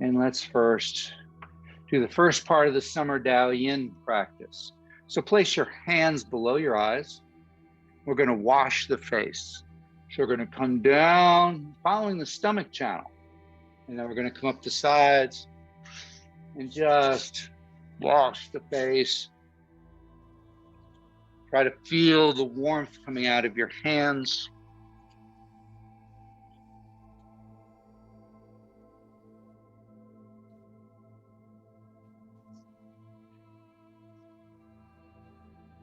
And let's first do the first part of the summer Dao Yin practice. So place your hands below your eyes. We're going to wash the face. So we're going to come down, following the stomach channel. And then we're going to come up the sides and just wash the face. Try to feel the warmth coming out of your hands.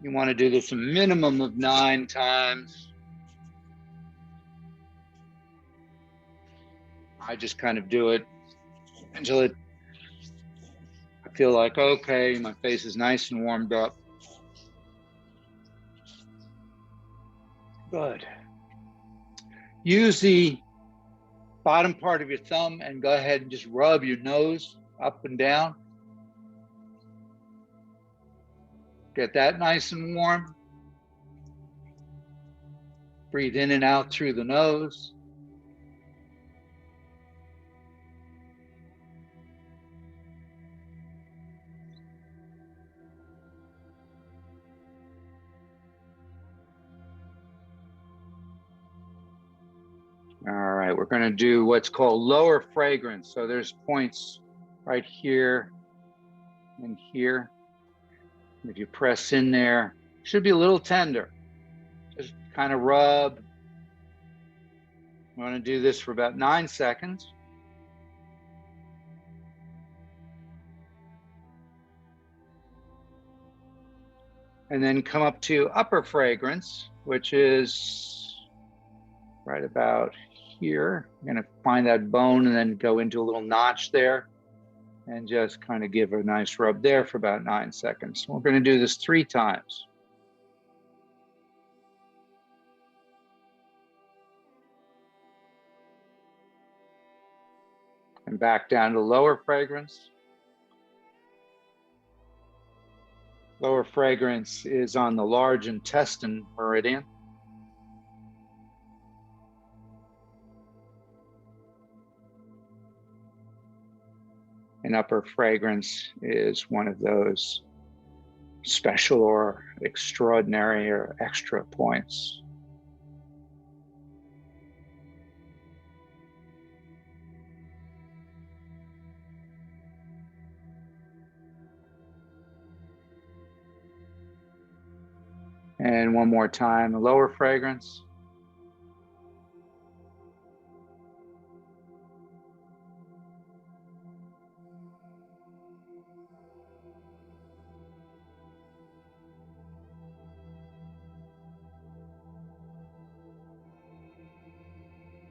You want to do this a minimum of 9 times. I just kind of do it until I feel like, okay, my face is nice and warmed up. Good. Use the bottom part of your thumb and go ahead and just rub your nose up and down. Get that nice and warm. Breathe in and out through the nose. All right, we're going to do what's called lower fragrance. So there's points right here and here. If you press in there, it should be a little tender. Just kind of rub. I'm going to do this for about 9 seconds. And then come up to upper fragrance, which is right about here. I'm going to find that bone and then go into a little notch there and just kind of give a nice rub there for about 9 seconds. We're going to do this 3 times. And back down to lower fragrance. Lower fragrance is on the large intestine meridian. And upper fragrance is one of those special or extraordinary or extra points. And one more time, the lower fragrance.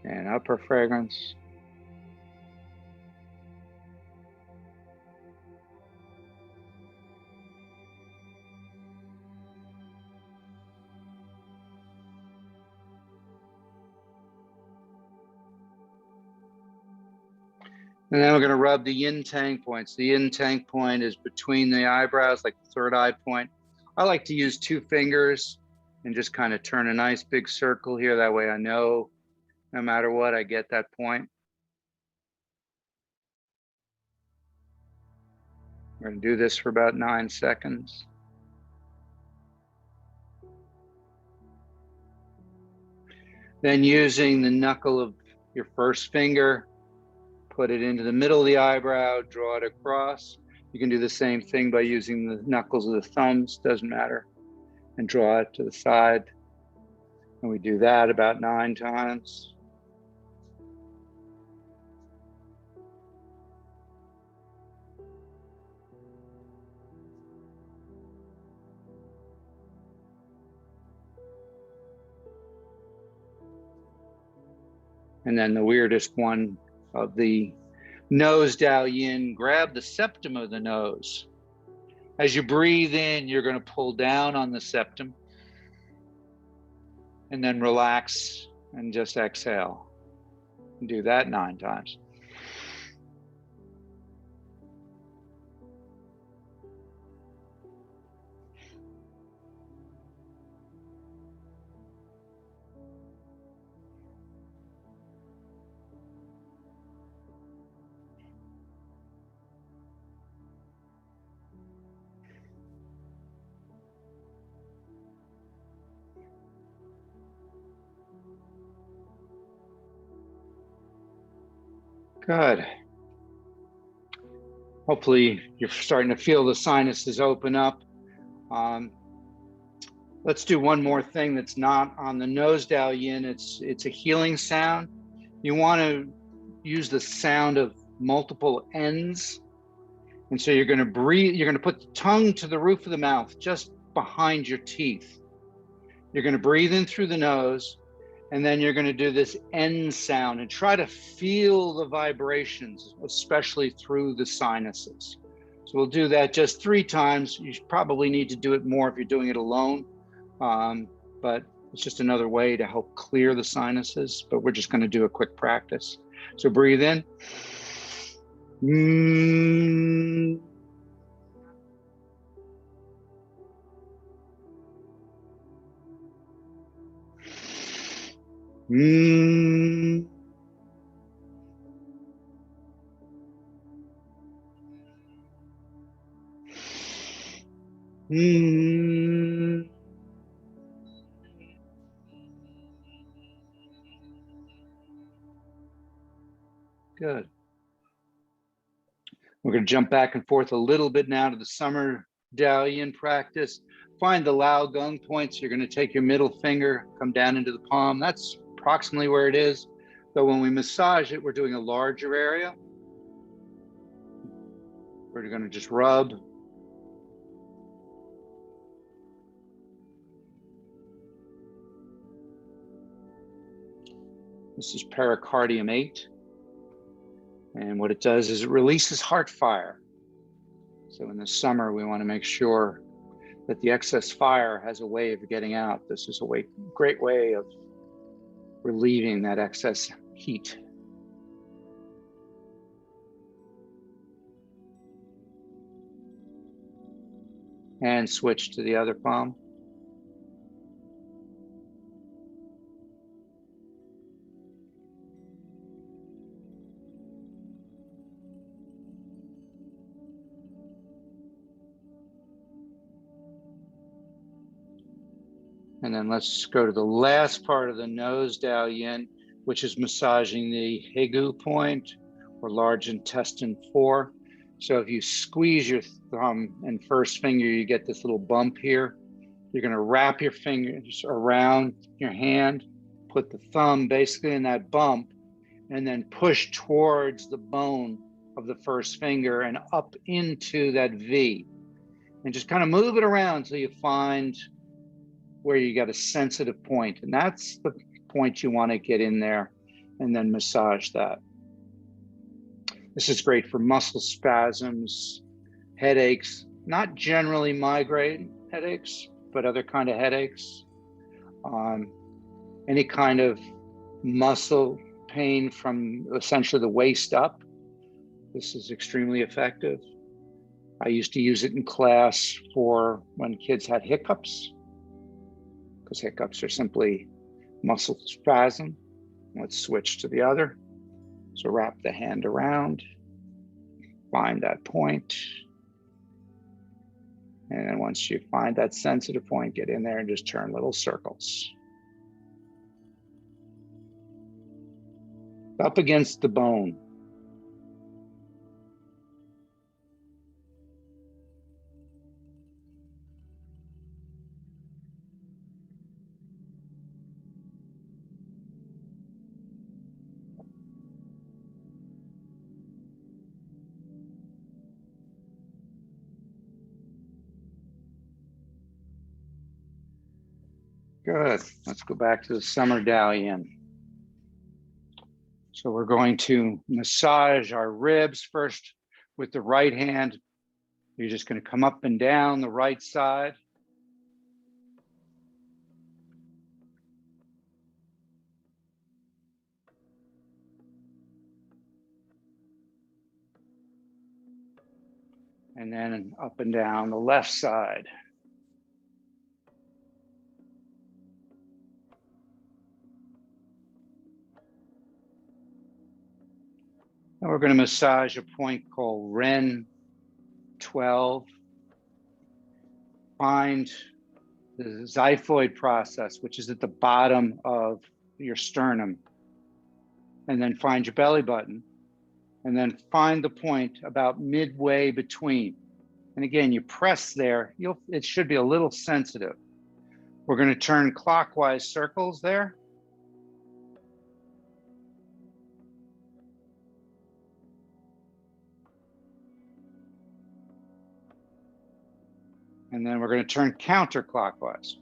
And upper fragrance. And then we're going to rub the yin tang points. The yin tang point is between the eyebrows, like the third eye point. I like to use 2 fingers and just kind of turn a nice big circle here. That way I know no matter what, I get that point. We're going to do this for about 9 seconds. Then using the knuckle of your first finger, put it into the middle of the eyebrow, draw it across. You can do the same thing by using the knuckles of the thumbs, doesn't matter, and draw it to the side. And we do that about 9 times. And then the weirdest one of the nose Dao Yin, grab the septum of the nose. As you breathe in, you're going to pull down on the septum and then relax and just exhale. Do that 9 times. Good. Hopefully you're starting to feel the sinuses open up. Let's do one more thing that's not on the nose dial yin. It's a healing sound. You want to use the sound of multiple ends. And so you're going to breathe, you're going to put the tongue to the roof of the mouth, just behind your teeth. You're going to breathe in through the nose, and then you're going to do this end sound and try to feel the vibrations, especially through the sinuses. So we'll do that just 3 times. You probably need to do it more if you're doing it alone, but it's just another way to help clear the sinuses, but we're just going to do a quick practice. So breathe in. Good. We're going to jump back and forth a little bit now to the summer Dalian practice. Find the Lao Gong points. You're going to take your middle finger, come down into the palm. That's approximately where it is. But when we massage it, we're doing a larger area. We're going to just rub. This is pericardium 8. And what it does is it releases heart fire. So in the summer, we want to make sure that the excess fire has a way of getting out. This is a great way of relieving that excess heat. And switch to the other palm. And then let's go to the last part of the nose Dao Yin, which is massaging the Hegu point, or large intestine 4. So if you squeeze your thumb and first finger, you get this little bump here. You're going to wrap your fingers around your hand, put the thumb basically in that bump, and then push towards the bone of the first finger and up into that V. And just kind of move it around until you find where you got a sensitive point. And that's the point you want to get in there and then massage that. This is great for muscle spasms, headaches, not generally migraine headaches, but other kind of headaches. Any kind of muscle pain from essentially the waist up. This is extremely effective. I used to use it in class for when kids had hiccups, because hiccups are simply muscle spasm. Let's switch to the other. So wrap the hand around, find that point. And then once you find that sensitive point, get in there and just turn little circles. Up against the bone. Good. Let's go back to the summer Dalian. So we're going to massage our ribs first with the right hand. You're just going to come up and down the right side. And then up and down the left side. And we're going to massage a point called Ren 12. Find the xiphoid process, which is at the bottom of your sternum. And then find your belly button. And then find the point about midway between. And again, you press there, it should be a little sensitive. We're going to turn clockwise circles there. And then we're going to turn counterclockwise.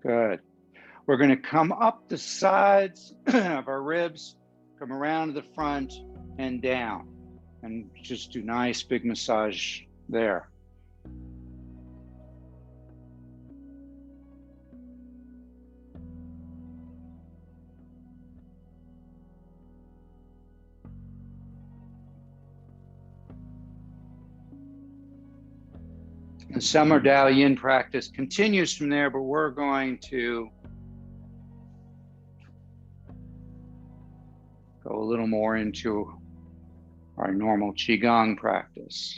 Good. We're going to come up the sides of our ribs, come around to the front and down, and just do nice big massage there. The summer Dao Yin practice continues from there, but we're going to go a little more into our normal QiGong practice.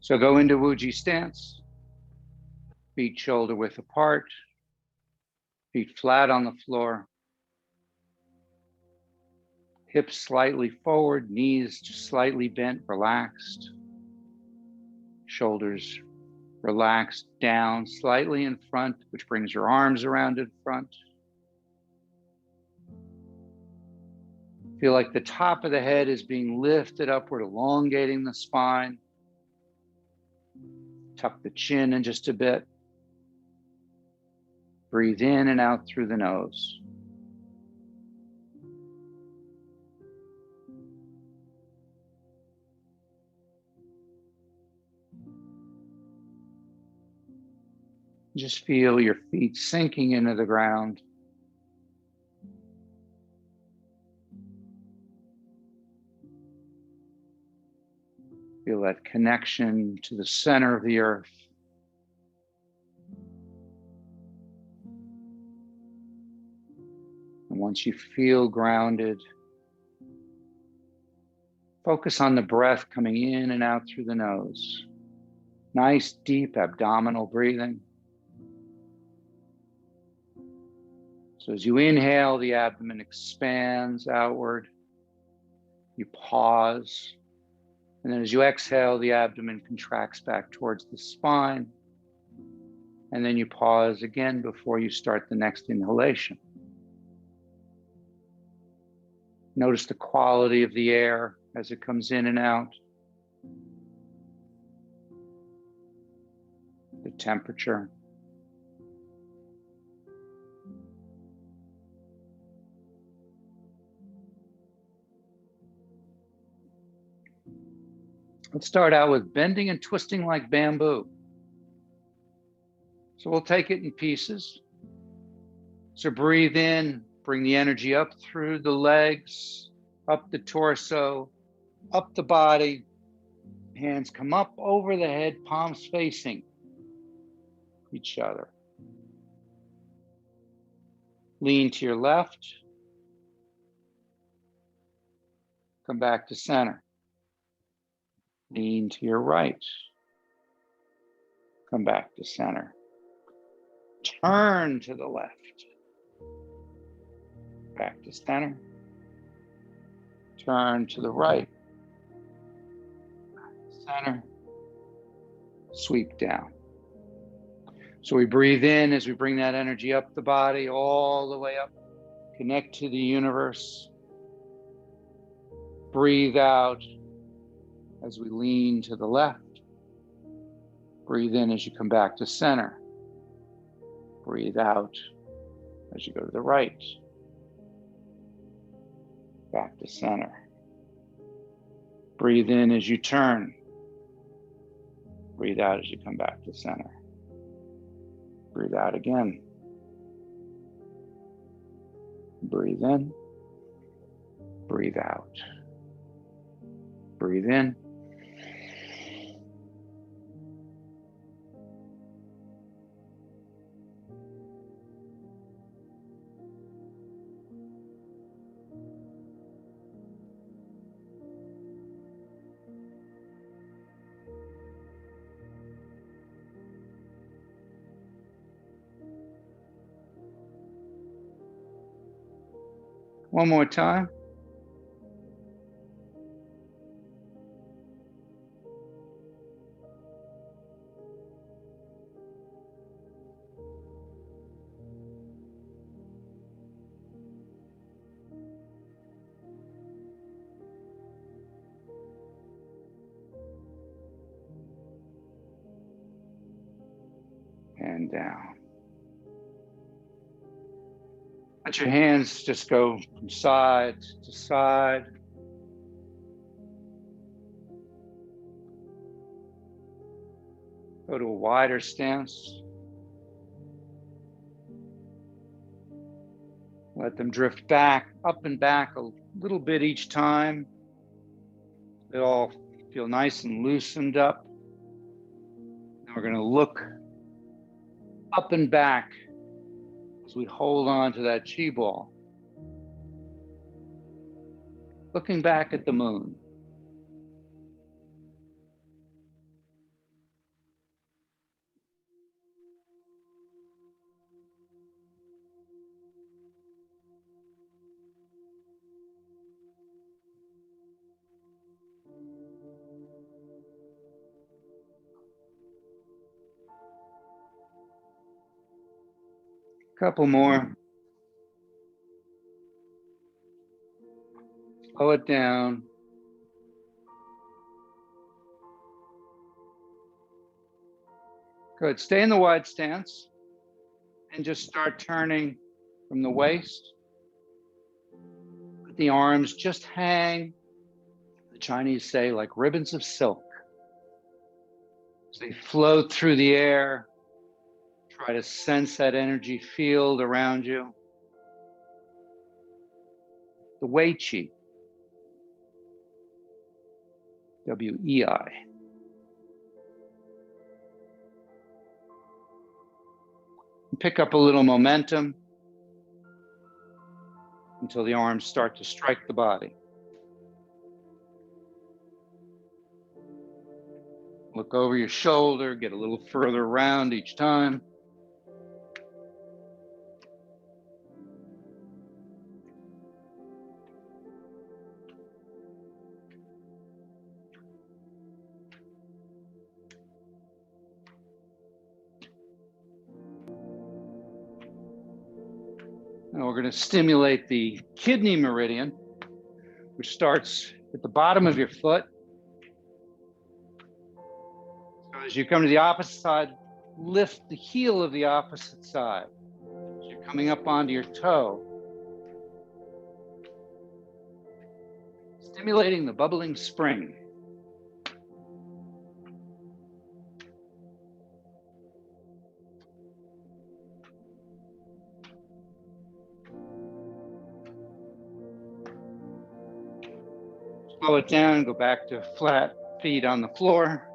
So go into Wuji stance, feet shoulder width apart, feet flat on the floor, hips slightly forward, knees just slightly bent, relaxed, shoulders relaxed down slightly in front, which brings your arms around in front. Feel like the top of the head is being lifted upward, elongating the spine. Tuck the chin in just a bit. Breathe in and out through the nose. Just feel your feet sinking into the ground. Feel that connection to the center of the earth. And once you feel grounded, focus on the breath coming in and out through the nose. Nice, deep abdominal breathing. So as you inhale, the abdomen expands outward. You pause. And then as you exhale, the abdomen contracts back towards the spine. And then you pause again before you start the next inhalation. Notice the quality of the air as it comes in and out. The temperature. Let's start out with bending and twisting like bamboo. So we'll take it in pieces. So breathe in, bring the energy up through the legs, up the torso, up the body. Hands come up over the head, palms facing each other. Lean to your left. Come back to center. Lean to your right. Come back to center. Turn to the left. Back to center. Turn to the right. Center. Sweep down. So we breathe in as we bring that energy up the body, all the way up. Connect to the universe. Breathe out as we lean to the left. Breathe in as you come back to center. Breathe out as you go to the right. Back to center. Breathe in as you turn. Breathe out as you come back to center. Breathe out again. Breathe in. Breathe out. Breathe in. One more time. And down. Let your hands just go from side to side. Go to a wider stance. Let them drift back, up and back a little bit each time. They all feel nice and loosened up. Now we're going to look up and back as we hold on to that chi ball. Looking back at the moon. Couple more. Slow it down. Good. Stay in the wide stance and just start turning from the waist. Let the arms just hang. The Chinese say like ribbons of silk. As they float through the air, try to sense that energy field around you. The Wei Qi. W-E-I. Pick up a little momentum until the arms start to strike the body. Look over your shoulder, get a little further around each time. Now we're going to stimulate the kidney meridian, which starts at the bottom of your foot. So as you come to the opposite side, lift the heel of the opposite side. As you're coming up onto your toe, stimulating the bubbling spring. Slow it down, go back to flat feet on the floor,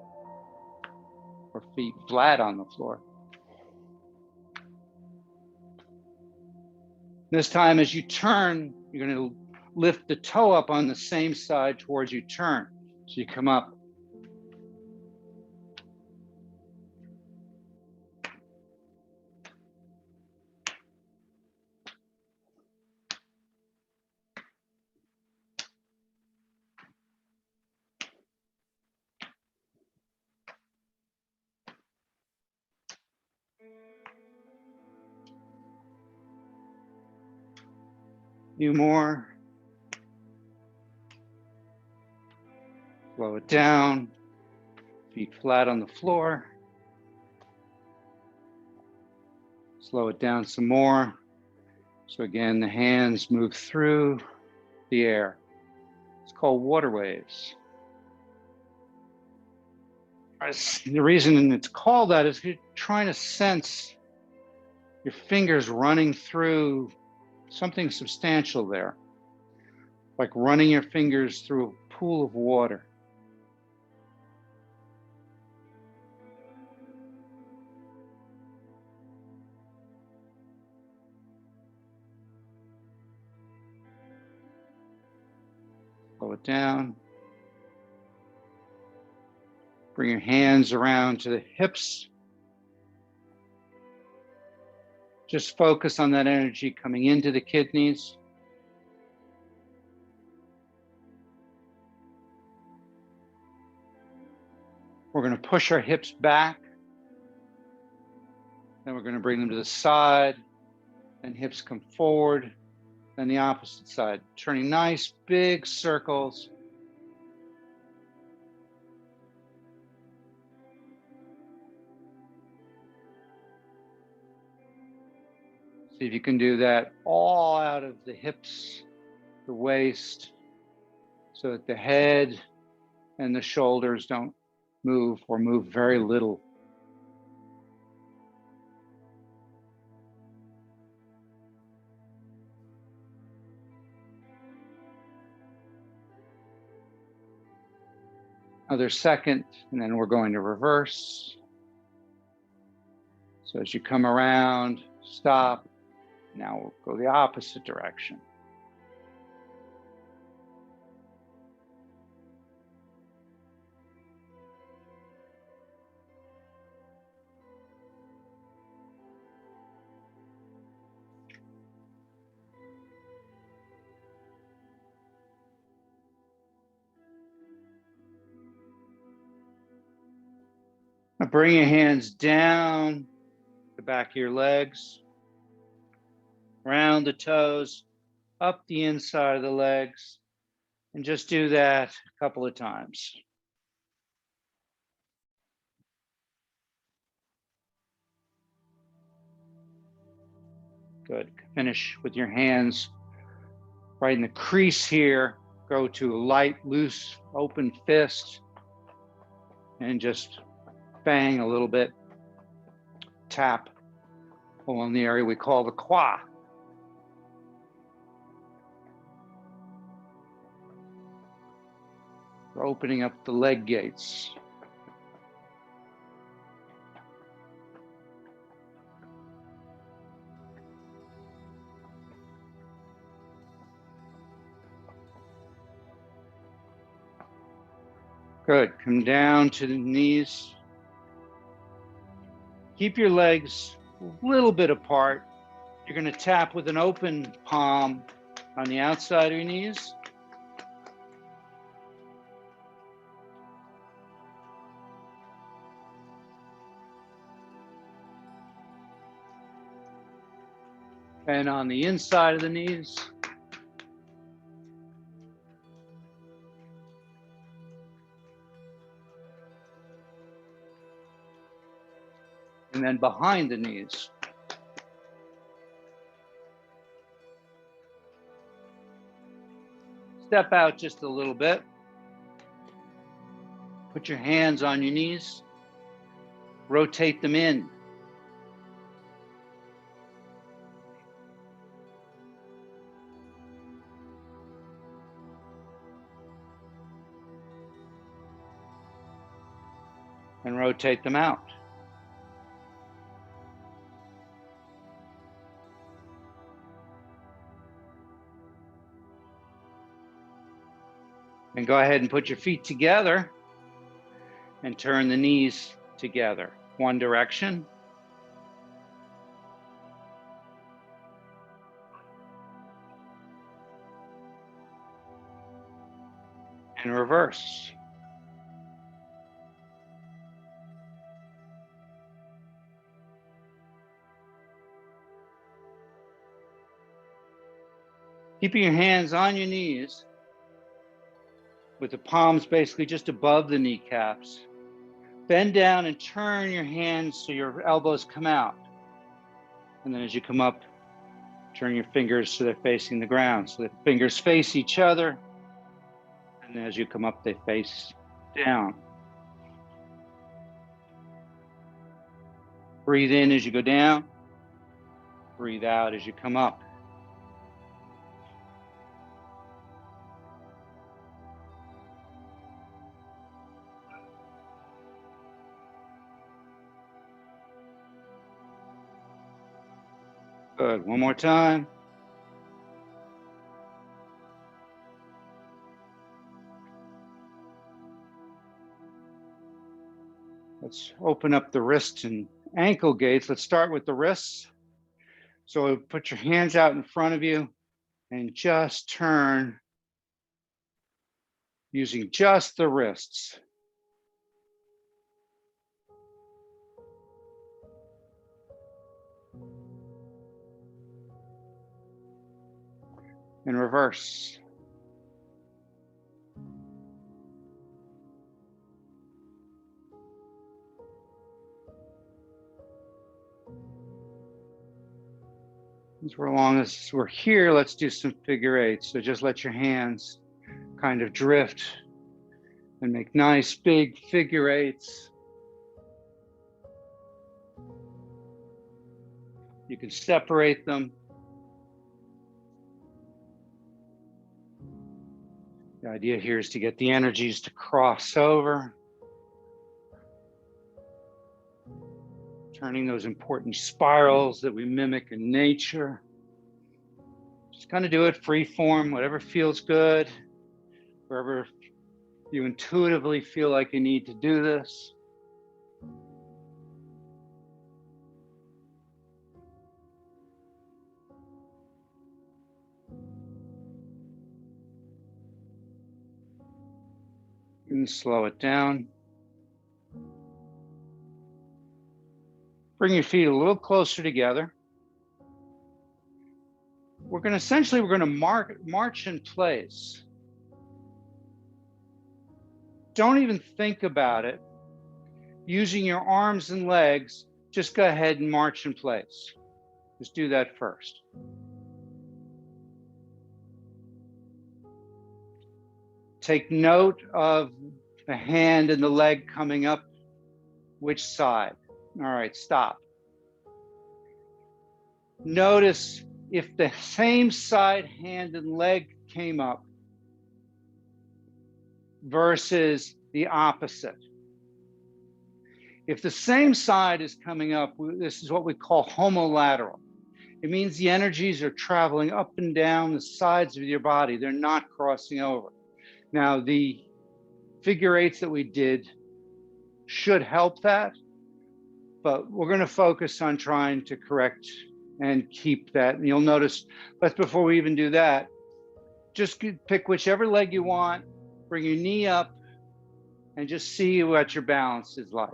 or feet flat on the floor. This time as you turn, you're going to lift the toe up on the same side towards you turn. So you come up. Few more. Slow it down. Feet flat on the floor. Slow it down some more. So again, the hands move through the air. It's called water waves. The reason it's called that is you're trying to sense your fingers running through something substantial there, like running your fingers through a pool of water. Slow it down. Bring your hands around to the hips. Just focus on that energy coming into the kidneys. We're going to push our hips back. Then we're going to bring them to the side. Then hips come forward. Then the opposite side. Turning nice big circles. See if you can do that all out of the hips, the waist, so that the head and the shoulders don't move or move very little. Another second, and then we're going to reverse. So as you come around, stop. Now we'll go the opposite direction. Now bring your hands down the back of your legs, around the toes, up the inside of the legs, and just do that a couple of times. Good. Finish with your hands right in the crease here. Go to a light, loose, open fist, and just bang a little bit. Tap along the area we call the qua. We're opening up the leg gates. Good. Come down to the knees. Keep your legs a little bit apart. You're going to tap with an open palm on the outside of your knees. And on the inside of the knees. And then behind the knees. Step out just a little bit. Put your hands on your knees. Rotate them in. And rotate them out. And go ahead and put your feet together and turn the knees together. One direction. And reverse. Keeping your hands on your knees with the palms basically just above the kneecaps. Bend down and turn your hands so your elbows come out. And then as you come up, turn your fingers so they're facing the ground. So the fingers face each other. And then as you come up, they face down. Breathe in as you go down. Breathe out as you come up. Good. One more time. Let's open up the wrist and ankle gates. Let's start with the wrists. So put your hands out in front of you and just turn using just the wrists. and reverse. As long as we're here, let's do some figure eights. So just let your hands kind of drift and make nice big figure eights. You can separate them. The idea here is to get the energies to cross over, turning those important spirals that we mimic in nature. Just kind of do it free form, whatever feels good, wherever you intuitively feel like you need to do this. And slow it down. Bring your feet a little closer together. We're going to march in place. Don't even think about it. Using your arms and legs, just go ahead and march in place. Just do that first. Take note of the hand and the leg coming up, which side. All right, stop. Notice if the same side, hand and leg came up versus the opposite. If the same side is coming up, this is what we call homolateral. It means the energies are traveling up and down the sides of your body. They're not crossing over. Now, the figure eights that we did should help that, but we're going to focus on trying to correct and keep that. And you'll notice, but before we even do that, just pick whichever leg you want, bring your knee up, and just see what your balance is like.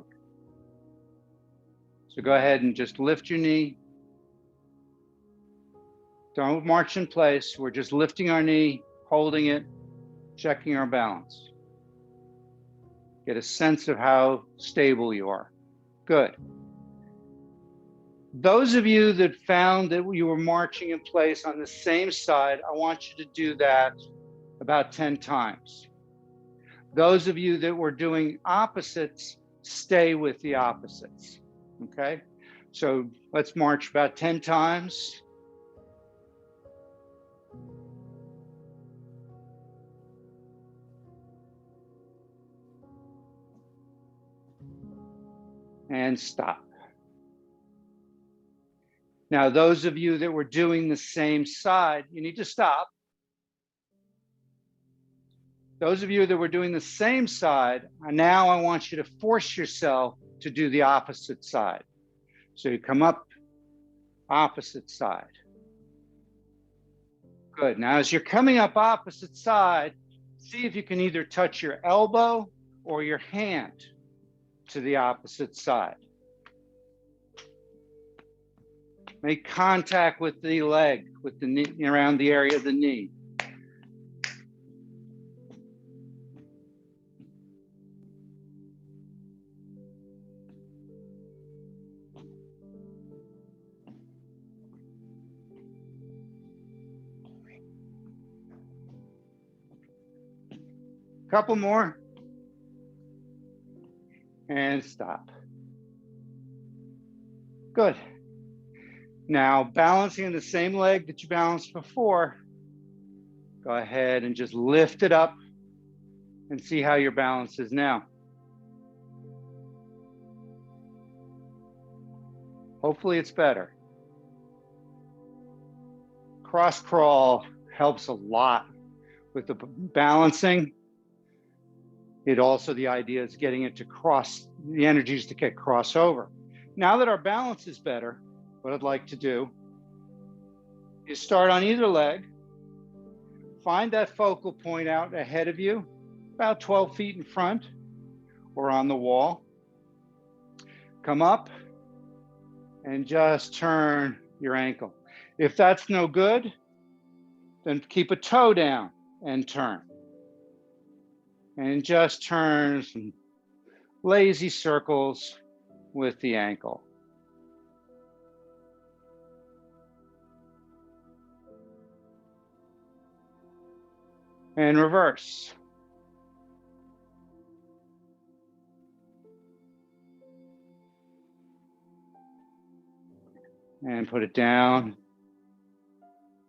So go ahead and just lift your knee. Don't march in place. We're just lifting our knee, holding it, checking our balance. Get a sense of how stable you are. Good. Those of you that found that you were marching in place on the same side, I want you to do that about 10 times. Those of you that were doing opposites, stay with the opposites, okay? So let's march about 10 times. And stop. Now, those of you that were doing the same side, you need to stop. Those of you that were doing the same side, now I want you to force yourself to do the opposite side. So you come up, opposite side. Good. Now, as you're coming up opposite side, see if you can either touch your elbow or your hand to the opposite side. Make contact with the leg, with the knee, around the area of the knee. Couple more. And stop. Good. Now, balancing the same leg that you balanced before, go ahead and just lift it up and see how your balance is now. Hopefully it's better. Cross crawl helps a lot with the balancing. It also, the idea is getting it to cross, the energies to get crossover. Now that our balance is better, what I'd like to do is start on either leg, find that focal point out ahead of you, about 12 feet in front or on the wall. Come up and just turn your ankle. If that's no good, Then keep a toe down and turn. And just turn some lazy circles with the ankle. And reverse. And put it down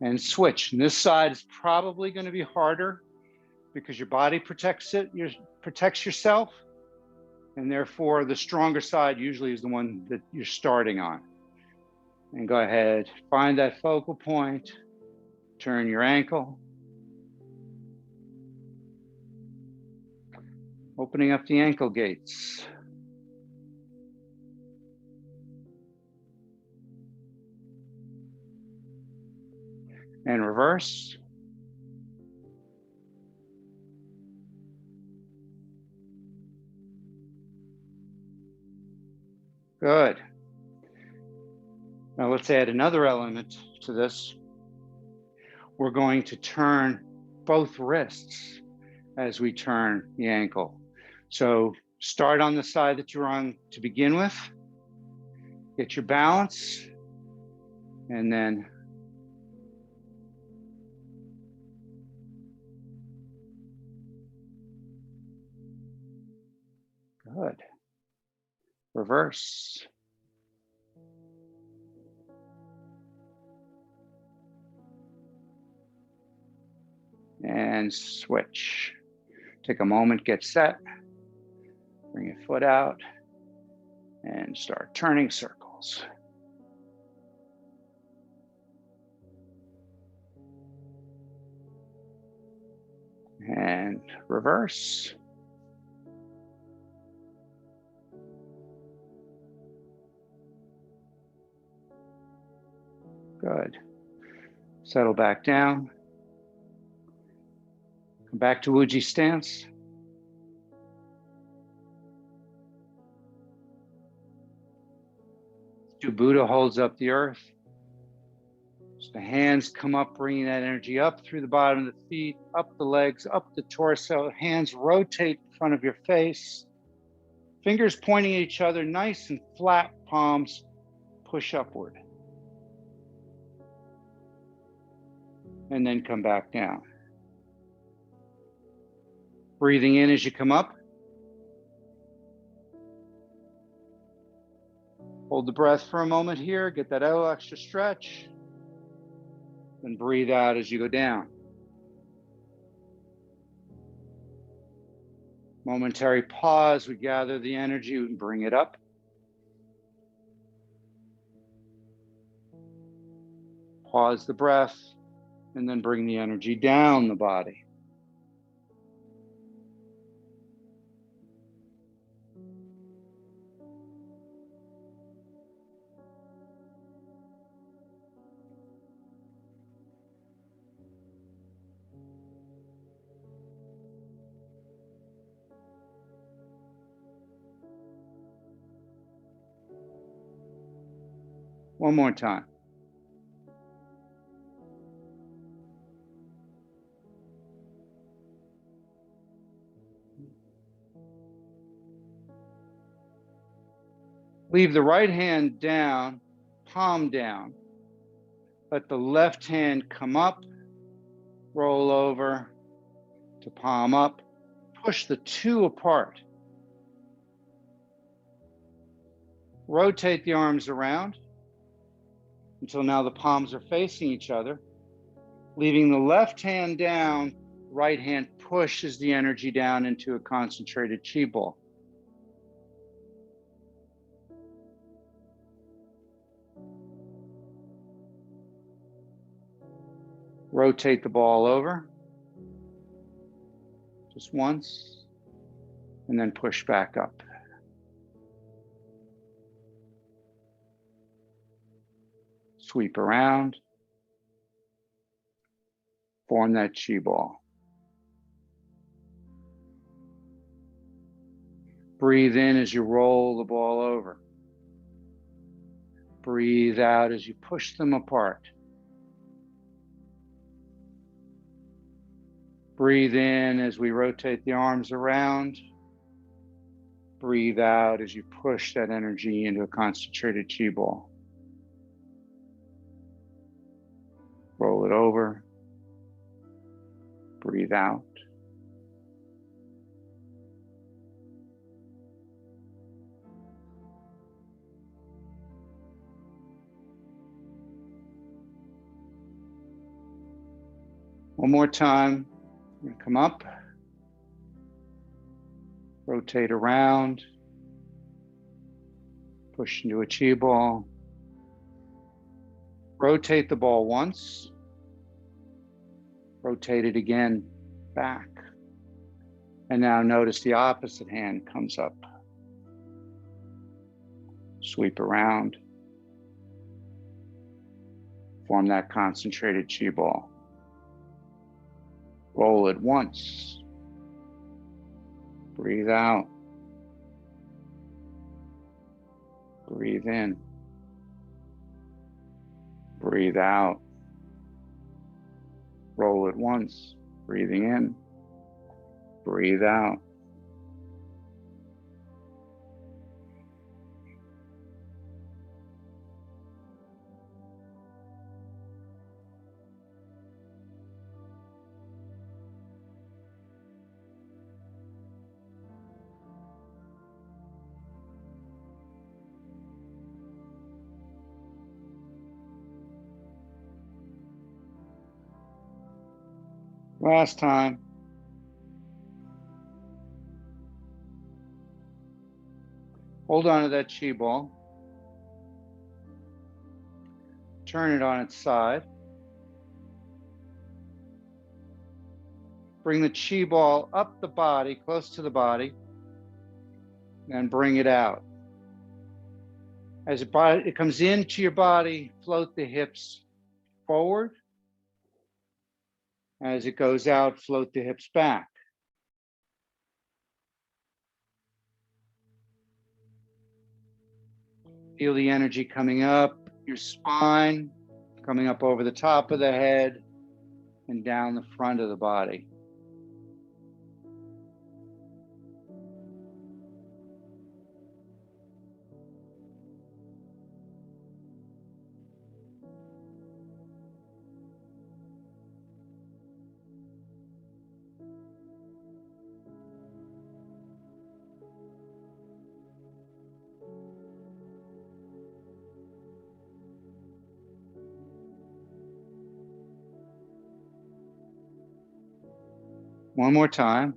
and switch. And this side is probably going to be harder because your body protects it, protects yourself. And therefore the stronger side usually is the one that you're starting on. And go ahead, find that focal point, turn your ankle. Opening up the ankle gates. And reverse. Good. Now let's add another element to this. We're going to turn both wrists as we turn the ankle. So start on the side that you're on to begin with. Get your balance. And then good. Reverse. And switch. Take a moment, get set. Bring your foot out and start turning circles. And reverse. Good. Settle back down. Come back to Wuji stance. Buddha holds up the earth. So the hands come up, bringing that energy up through the bottom of the feet, up the legs, up the torso. Hands rotate in front of your face. Fingers pointing at each other, nice and flat palms push upward. And then come back down. Breathing in as you come up. Hold the breath for a moment here, get that little extra stretch. Then breathe out as you go down. Momentary pause, we gather the energy, we bring it up. Pause the breath, and then bring the energy down the body. One more time. Leave the right hand down, palm down. Let the left hand come up, roll over to palm up. Push the two apart. Rotate the arms around until now the palms are facing each other. Leaving the left hand down, right hand pushes the energy down into a concentrated chi ball. Rotate the ball over just once, and then push back up. Sweep around, form that chi ball. Breathe in as you roll the ball over. Breathe out as you push them apart. Breathe in as we rotate the arms around. Breathe out as you push that energy into a concentrated chi ball. Roll it over. Breathe out. One more time. I'm going to come up. Rotate around. Push into a chi ball. Rotate the ball once. Rotate it again back. And now notice the opposite hand comes up. Sweep around. Form that concentrated chi ball. Roll it once. Breathe out. Breathe in. Breathe out. Roll it once. Breathing in. Breathe out. Last time. Hold on to that chi ball. Turn it on its side. Bring the chi ball up the body, close to the body, and bring it out. As it comes into your body, float the hips forward. As it goes out, float the hips back. Feel the energy coming up your spine, coming up over the top of the head and down the front of the body. One more time.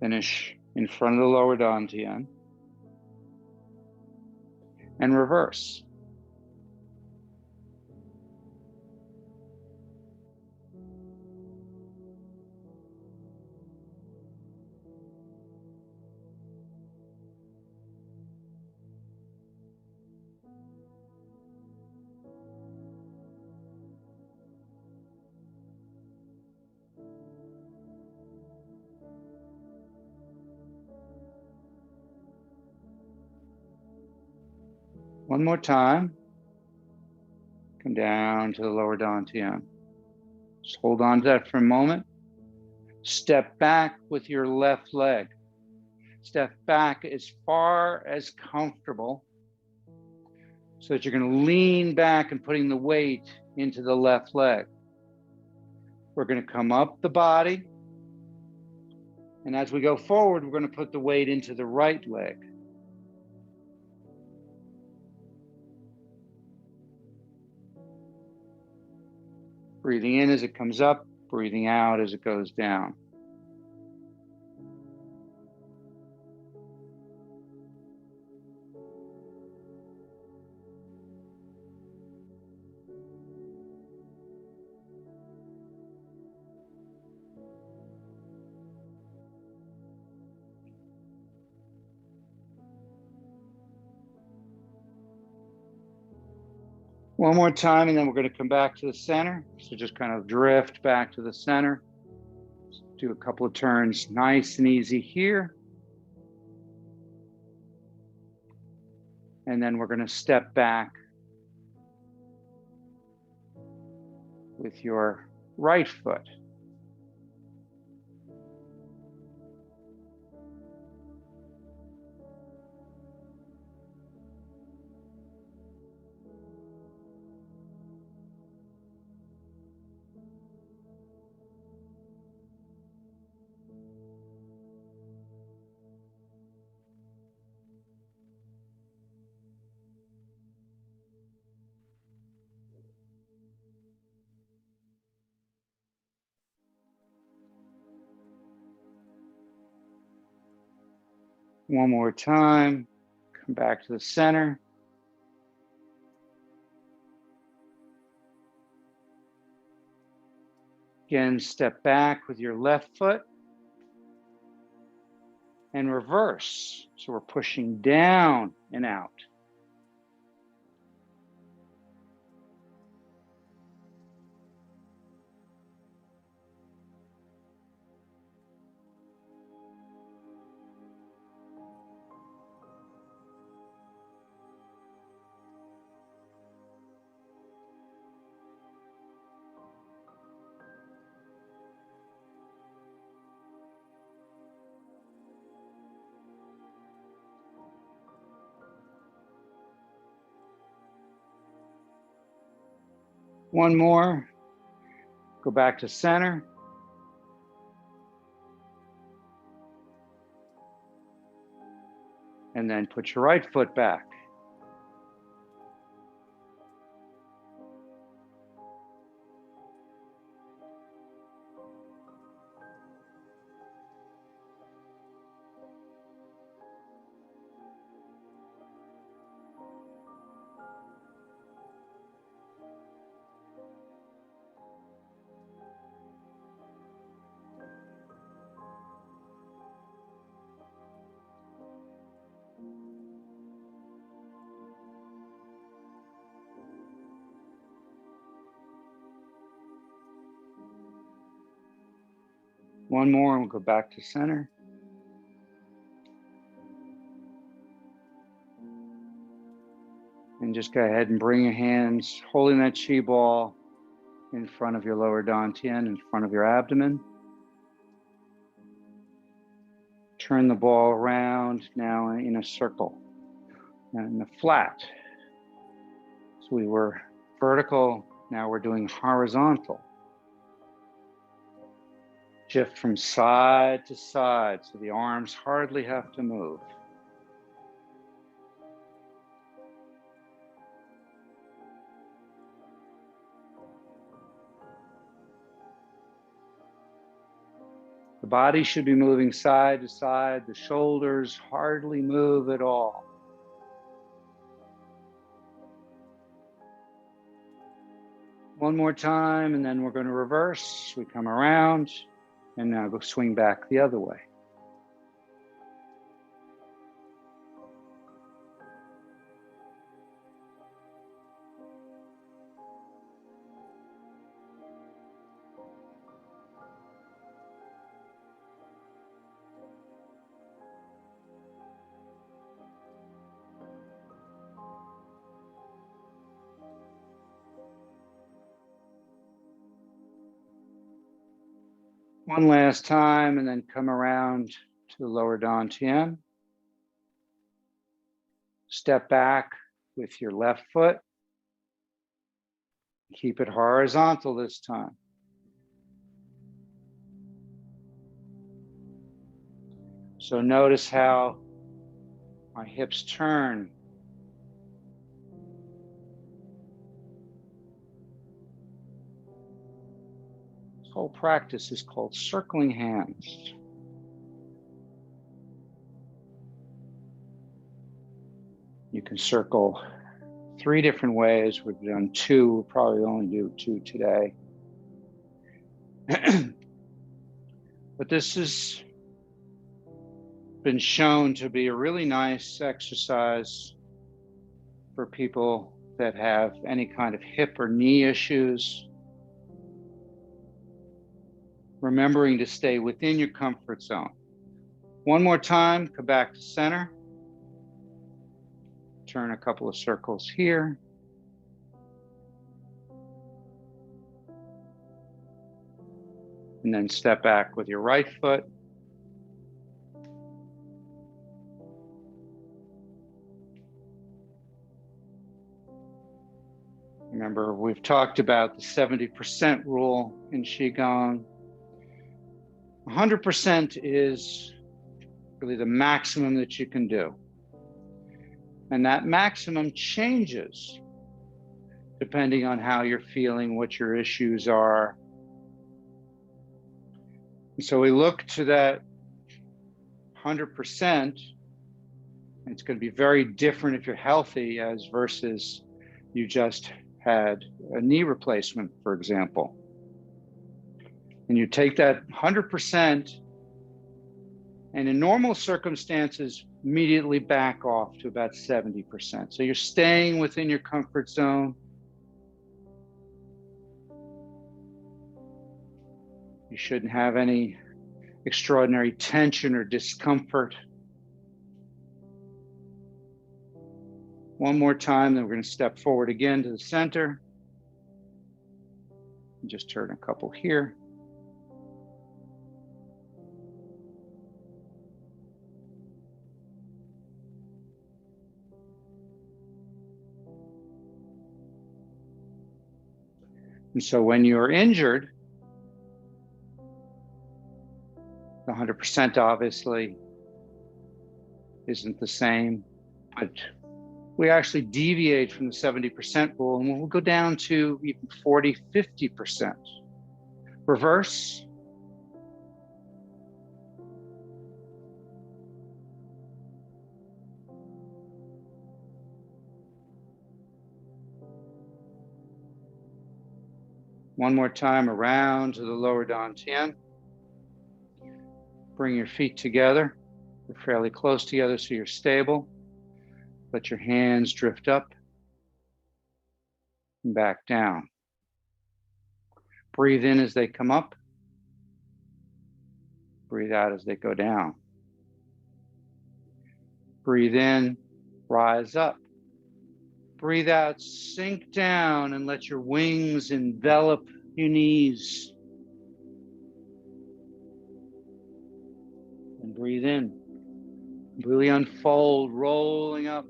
Finish in front of the lower dantian. And reverse. One more time. Come down to the lower dantian. Just hold on to that for a moment. Step back with your left leg. Step back as far as comfortable so that you're going to lean back and putting the weight into the left leg. We're going to come up the body. And as we go forward, we're going to put the weight into the right leg. Breathing in as it comes up, breathing out as it goes down. One more time, and then we're going to come back to the center. So just kind of drift back to the center. Do a couple of turns nice and easy here. And then we're going to step back with your right foot. One more time. Come back to the center. Again, step back with your left foot and reverse. So we're pushing down and out. One more. Go back to center. And then put your right foot back. One more and we'll go back to center. And just go ahead and bring your hands, holding that chi ball in front of your lower dantian, in front of your abdomen. Turn the ball around now in a circle and a flat. So we were vertical, now we're doing horizontal. Shift from side to side, so the arms hardly have to move. The body should be moving side to side. The shoulders hardly move at all. One more time, and then we're going to reverse. We come around, and now go swing back the other way. One last time, and then come around to the lower dantian. Step back with your left foot. Keep it horizontal this time. So notice how my hips turn. This whole practice is called circling hands. You can circle 3 different ways. We've done 2, we'll probably only do 2 today. But this has been shown to be a really nice exercise for people that have any kind of hip or knee issues. Remembering to stay within your comfort zone. One more time, come back to center. Turn a couple of circles here. And then step back with your right foot. Remember, we've talked about the 70% rule in QiGong. 100% is really the maximum that you can do. And that maximum changes depending on how you're feeling, what your issues are. And so we look to that 100% It's going to be very different if you're healthy as versus you just had a knee replacement, for example. And you take that 100% and in normal circumstances, immediately back off to about 70%. So you're staying within your comfort zone. You shouldn't have any extraordinary tension or discomfort. One more time, then we're going to step forward again to the center. And just turn a couple here. And so when you're injured, the 100% obviously isn't the same, but we actually deviate from the 70% rule and we'll go down to even 40, 50%. Reverse. One more time around to the lower dantian. Bring your feet together. They're fairly close together so you're stable. Let your hands drift up and back down. Breathe in as they come up. Breathe out as they go down. Breathe in, rise up. Breathe out, sink down and let your wings envelop your knees. And breathe in. Really unfold, rolling up.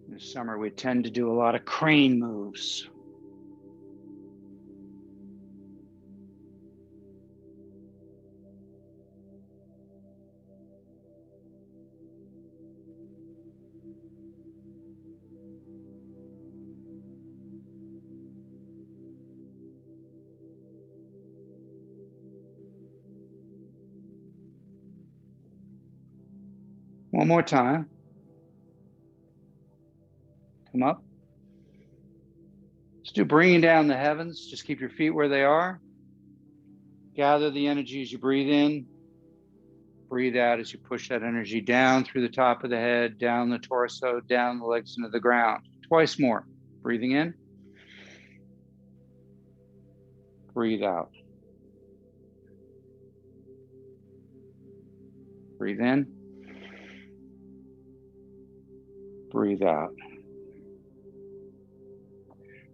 This summer we tend to do a lot of crane moves. One more time. Come up. Let's do bringing down the heavens. Just keep your feet where they are. Gather the energy as you breathe in. Breathe out as you push that energy down through the top of the head, down the torso, down the legs into the ground. Twice more. Breathing in. Breathe out. Breathe in. Breathe out.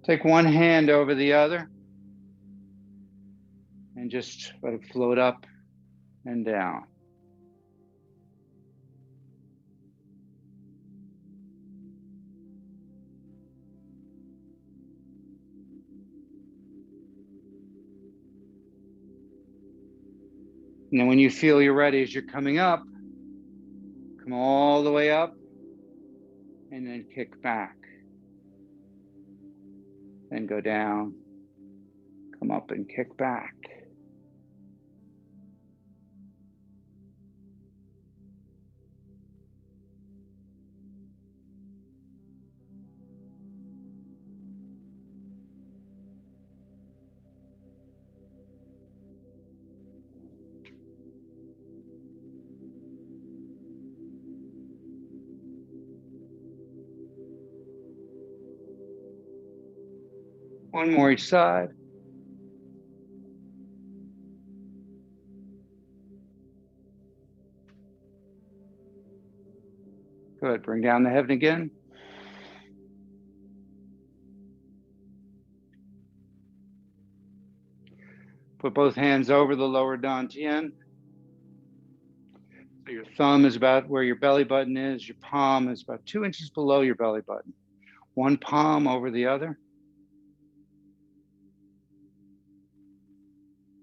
Take one hand over the other and just let it float up and down. And then when you feel you're ready, as you're coming up, come all the way up and then kick back. Then go down, come up and kick back. One more each side. Good, bring down the heaven again. Put both hands over the lower dantian. So your thumb is about where your belly button is. Your palm is about 2 inches below your belly button. One palm over the other.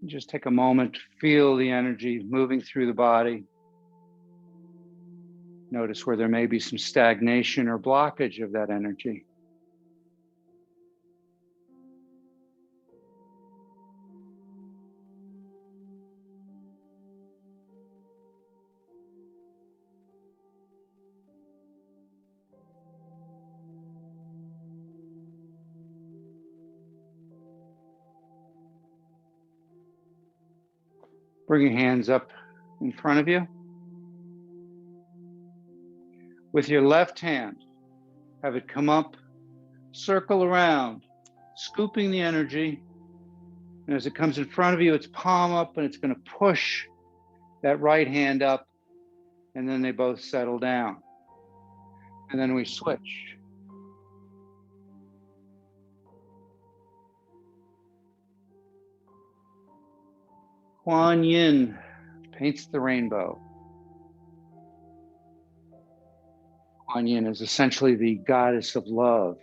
Just take a moment to feel the energy moving through the body. Notice where there may be some stagnation or blockage of that energy. Bring your hands up in front of you. With your left hand, have it come up, circle around, scooping the energy. And as it comes in front of you, it's palm up, and it's going to push that right hand up, and then they both settle down. And then we switch. Kuan Yin paints the rainbow. Kuan Yin is essentially the goddess of love.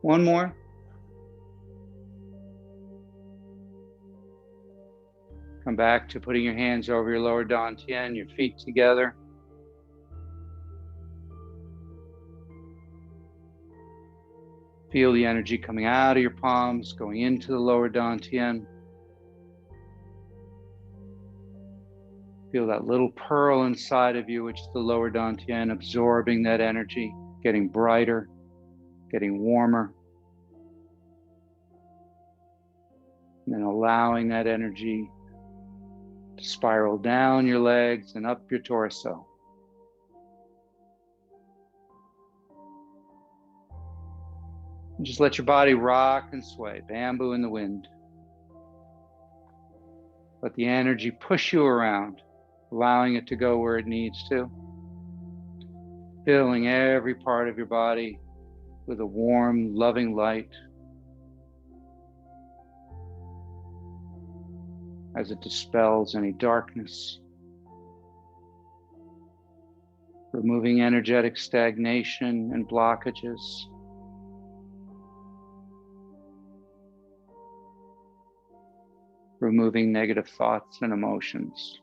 One more. Come back to putting your hands over your lower dantian, your feet together. Feel the energy coming out of your palms, going into the lower dantian. Feel that little pearl inside of you, which is the lower dantian, absorbing that energy, getting brighter, getting warmer. And then allowing that energy to spiral down your legs and up your torso. And just let your body rock and sway, bamboo in the wind. Let the energy push you around, allowing it to go where it needs to. Filling every part of your body with a warm, loving light as it dispels any darkness. Removing energetic stagnation and blockages. Removing negative thoughts and emotions.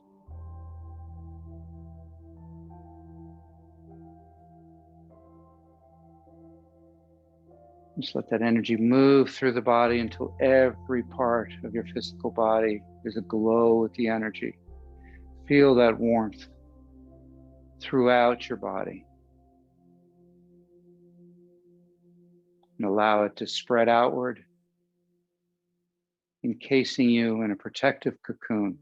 Just let that energy move through the body until every part of your physical body is aglow with the energy. Feel that warmth throughout your body. And allow it to spread outward, encasing you in a protective cocoon.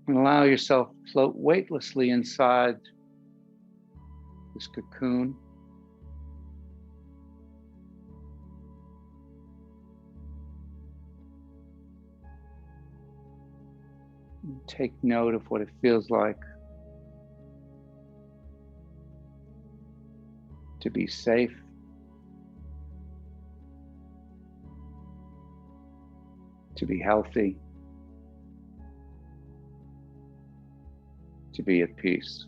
And allow yourself to float weightlessly inside this cocoon. And take note of what it feels like to be safe, to be healthy, to be at peace.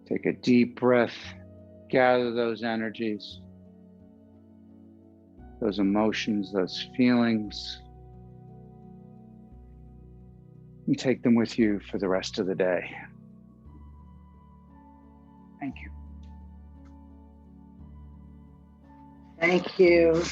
Take a deep breath, gather those energies, those emotions, those feelings, and take them with you for the rest of the day. Thank you. Thank you.